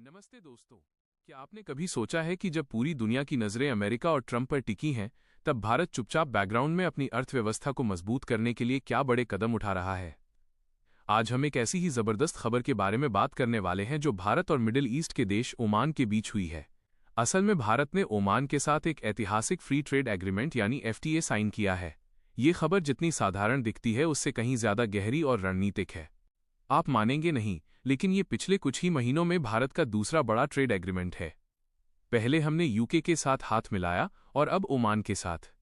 नमस्ते दोस्तों। क्या आपने कभी सोचा है कि जब पूरी दुनिया की नज़रें अमेरिका और ट्रंप पर टिकी हैं, तब भारत चुपचाप बैकग्राउंड में अपनी अर्थव्यवस्था को मजबूत करने के लिए क्या बड़े कदम उठा रहा है। आज हम एक ऐसी ही जबरदस्त खबर के बारे में बात करने वाले हैं जो भारत और मिडिल ईस्ट के देश ओमान के बीच हुई है। असल में भारत ने ओमान के साथ एक ऐतिहासिक फ्री ट्रेड एग्रीमेंट यानी FTA साइन किया है। ये खबर जितनी साधारण दिखती है उससे कहीं ज्यादा गहरी और रणनीतिक है। आप मानेंगे नहीं, लेकिन ये पिछले कुछ ही महीनों में भारत का दूसरा बड़ा ट्रेड एग्रीमेंट है। पहले हमने यूके के साथ हाथ मिलाया और अब ओमान के साथ।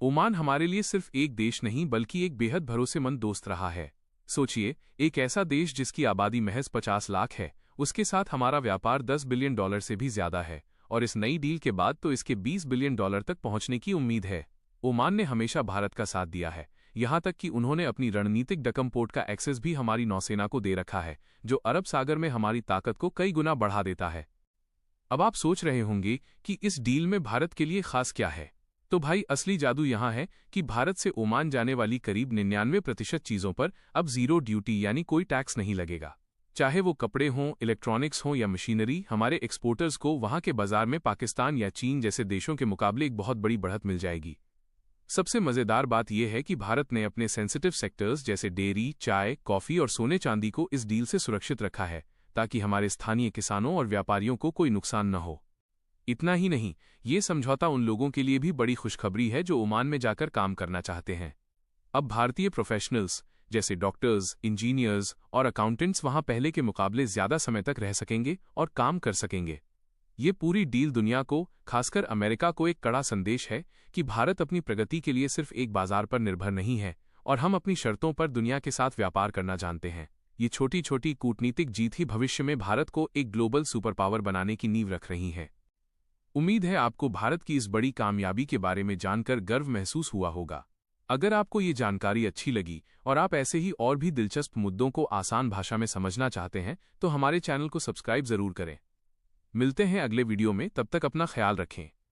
ओमान हमारे लिए सिर्फ एक देश नहीं बल्कि एक बेहद भरोसेमंद दोस्त रहा है। सोचिए, एक ऐसा देश जिसकी आबादी महज 50 लाख है, उसके साथ हमारा व्यापार $10 बिलियन से भी ज्यादा है, और इस नई डील के बाद तो इसके $20 बिलियन तक पहुंचने की उम्मीद है। ओमान ने हमेशा भारत का साथ दिया है, यहां तक कि उन्होंने अपनी रणनीतिक डकम पोर्ट का एक्सेस भी हमारी नौसेना को दे रखा है, जो अरब सागर में हमारी ताकत को कई गुना बढ़ा देता है। अब आप सोच रहे होंगे कि इस डील में भारत के लिए खास क्या है। तो भाई, असली जादू यहां है कि भारत से ओमान जाने वाली करीब 99% चीजों पर अब जीरो ड्यूटी यानी कोई टैक्स नहीं लगेगा। चाहे वो कपड़े हों, इलेक्ट्रॉनिक्स हों या मशीनरी, हमारे एक्सपोर्टर्स को वहां के बाजार में पाकिस्तान या चीन जैसे देशों के मुकाबले एक बहुत बड़ी बढ़त मिल जाएगी। सबसे मजेदार बात यह है कि भारत ने अपने सेंसिटिव सेक्टर्स जैसे डेयरी, चाय, कॉफी और सोने चांदी को इस डील से सुरक्षित रखा है, ताकि हमारे स्थानीय किसानों और व्यापारियों को कोई नुकसान न हो। इतना ही नहीं, ये समझौता उन लोगों के लिए भी बड़ी खुशखबरी है जो ओमान में जाकर काम करना चाहते हैं। अब भारतीय प्रोफेशनल्स जैसे डॉक्टर्स, इंजीनियर्स और अकाउंटेंट्स वहां पहले के मुकाबले ज्यादा समय तक रह सकेंगे और काम कर सकेंगे। ये पूरी डील दुनिया को, खासकर अमेरिका को, एक कड़ा संदेश है कि भारत अपनी प्रगति के लिए सिर्फ एक बाजार पर निर्भर नहीं है और हम अपनी शर्तों पर दुनिया के साथ व्यापार करना जानते हैं। ये छोटी छोटी कूटनीतिक जीत ही भविष्य में भारत को एक ग्लोबल सुपर पावर बनाने की नींव रख रही है। उम्मीद है आपको भारत की इस बड़ी कामयाबी के बारे में जानकर गर्व महसूस हुआ होगा। अगर आपको ये जानकारी अच्छी लगी और आप ऐसे ही और भी दिलचस्प मुद्दों को आसान भाषा में समझना चाहते हैं, तो हमारे चैनल को सब्सक्राइब जरूर करें। मिलते हैं अगले वीडियो में, तब तक अपना ख्याल रखें।